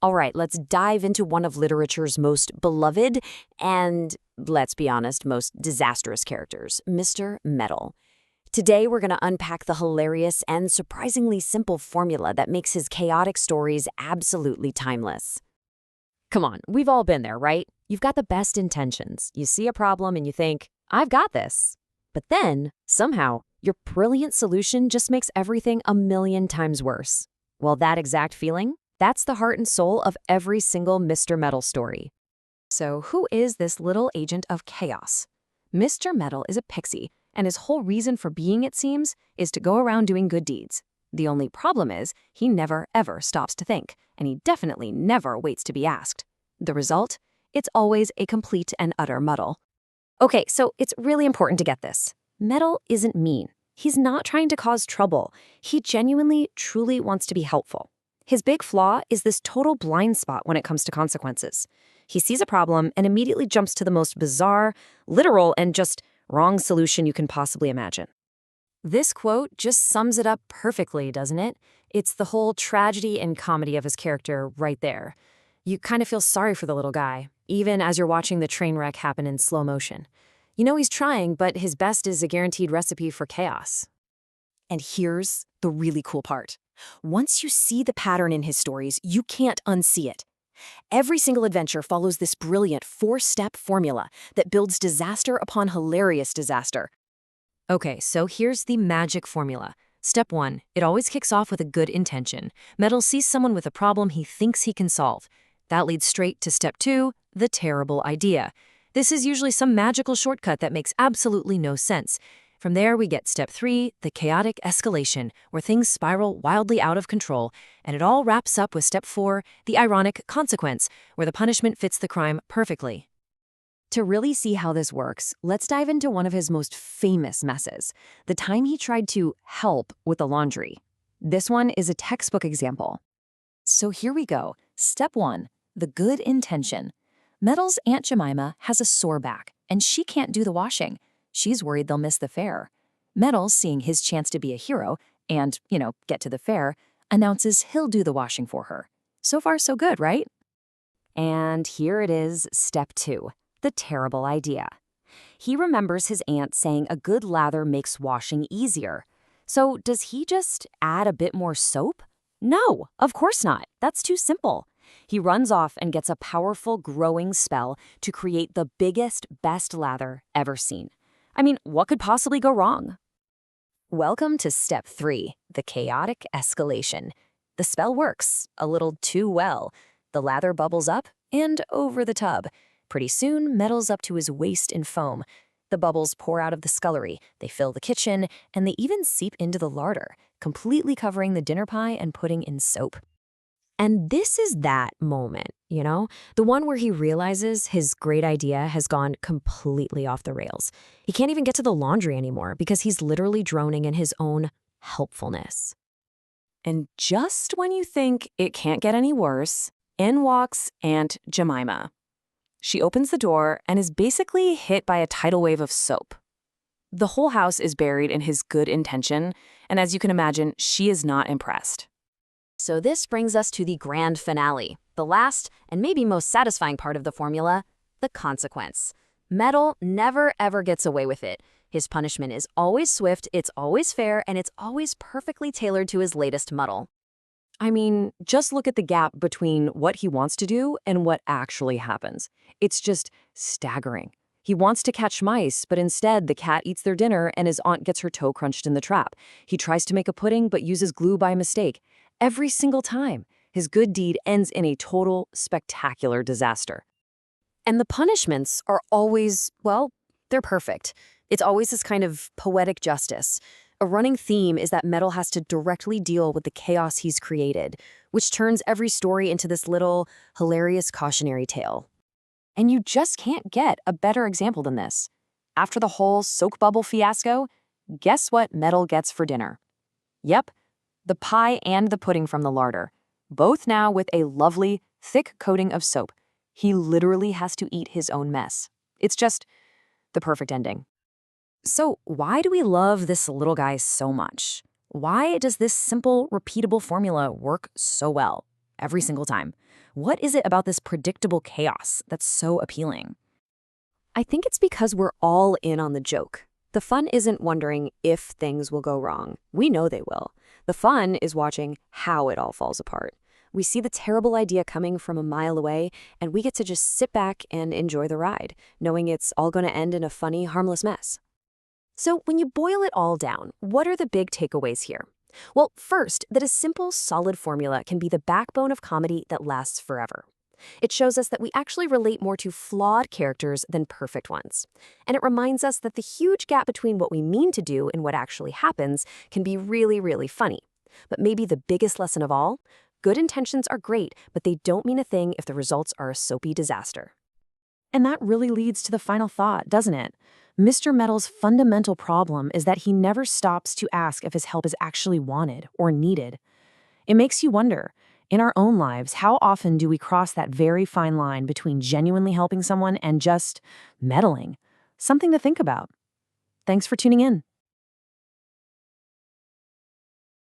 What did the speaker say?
All right, let's dive into one of literature's most beloved and, let's be honest, most disastrous characters, Mister Meddle. Today, we're going to unpack the hilarious and surprisingly simple formula that makes his chaotic stories absolutely timeless. Come on, we've all been there, right? You've got the best intentions. You see a problem and you think, I've got this. But then, somehow, your brilliant solution just makes everything a million times worse. Well, that exact feeling, that's the heart and soul of every single Mister Meddle story. So who is this little agent of chaos? Mister Meddle is a pixie, and his whole reason for being, it seems, is to go around doing good deeds. The only problem is he never, ever stops to think, and he definitely never waits to be asked. The result? It's always a complete and utter muddle. Okay, so it's really important to get this. Meddle isn't mean. He's not trying to cause trouble. He genuinely, truly wants to be helpful. His big flaw is this total blind spot when it comes to consequences. He sees a problem and immediately jumps to the most bizarre, literal, and just wrong solution you can possibly imagine. This quote just sums it up perfectly, doesn't it? It's the whole tragedy and comedy of his character right there. You kind of feel sorry for the little guy, even as you're watching the train wreck happen in slow motion. You know he's trying, but his best is a guaranteed recipe for chaos. And here's the really cool part. Once you see the pattern in his stories, you can't unsee it. Every single adventure follows this brilliant 4-step formula that builds disaster upon hilarious disaster. Okay, so here's the magic formula. Step 1, it always kicks off with a good intention. Meddle sees someone with a problem he thinks he can solve. That leads straight to step 2, the terrible idea. This is usually some magical shortcut that makes absolutely no sense. From there, we get step 3, the chaotic escalation, where things spiral wildly out of control, and it all wraps up with step 4, the ironic consequence, where the punishment fits the crime perfectly. To really see how this works, let's dive into one of his most famous messes, the time he tried to help with the laundry. This one is a textbook example. So here we go. Step 1, the good intention. Meddle's Aunt Jemima has a sore back, and she can't do the washing. She's worried they'll miss the fair. Meddle, seeing his chance to be a hero and, get to the fair, announces he'll do the washing for her. So far, so good, right? And here it is, step 2, the terrible idea. He remembers his aunt saying a good lather makes washing easier. So does he just add a bit more soap? No, of course not. That's too simple. He runs off and gets a powerful growing spell to create the biggest, best lather ever seen. I mean, what could possibly go wrong? Welcome to step 3, the chaotic escalation. The spell works a little too well. The lather bubbles up and over the tub. Pretty soon, Meddle's up to his waist in foam. The bubbles pour out of the scullery, they fill the kitchen, and they even seep into the larder, completely covering the dinner pie and pudding in soap. And this is that moment, the one where he realizes his great idea has gone completely off the rails. He can't even get to the laundry anymore because he's literally drowning in his own helpfulness. And just when you think it can't get any worse, in walks Aunt Jemima. She opens the door and is basically hit by a tidal wave of soap. The whole house is buried in his good intention, and as you can imagine, she is not impressed. So this brings us to the grand finale, the last and maybe most satisfying part of the formula, the consequence. Meddle never ever gets away with it. His punishment is always swift, it's always fair, and it's always perfectly tailored to his latest muddle. I mean, just look at the gap between what he wants to do and what actually happens. It's just staggering. He wants to catch mice, but instead the cat eats their dinner and his aunt gets her toe crunched in the trap. He tries to make a pudding but uses glue by mistake. Every single time, his good deed ends in a total, spectacular disaster. And the punishments are always, they're perfect. It's always this kind of poetic justice. A running theme is that Meddle has to directly deal with the chaos he's created, which turns every story into this little, hilarious cautionary tale. And you just can't get a better example than this. After the whole soap bubble fiasco, guess what Meddle gets for dinner? Yep, the pie and the pudding from the larder, both now with a lovely, thick coating of soap. He literally has to eat his own mess. It's just the perfect ending. So why do we love this little guy so much? Why does this simple, repeatable formula work so well? every single time. What is it about this predictable chaos that's so appealing? I think it's because we're all in on the joke. The fun isn't wondering if things will go wrong. We know they will. The fun is watching how it all falls apart. We see the terrible idea coming from a mile away, and we get to just sit back and enjoy the ride, knowing it's all going to end in a funny, harmless mess. So when you boil it all down, what are the big takeaways here? Well, first, that a simple, solid formula can be the backbone of comedy that lasts forever. It shows us that we actually relate more to flawed characters than perfect ones. And it reminds us that the huge gap between what we mean to do and what actually happens can be really, really funny. But maybe the biggest lesson of all, good intentions are great, but they don't mean a thing if the results are a soapy disaster. And that really leads to the final thought, doesn't it? Mr. Meddle's fundamental problem is that he never stops to ask if his help is actually wanted or needed. It makes you wonder, in our own lives, how often do we cross that very fine line between genuinely helping someone and just meddling? Something to think about. Thanks for tuning in.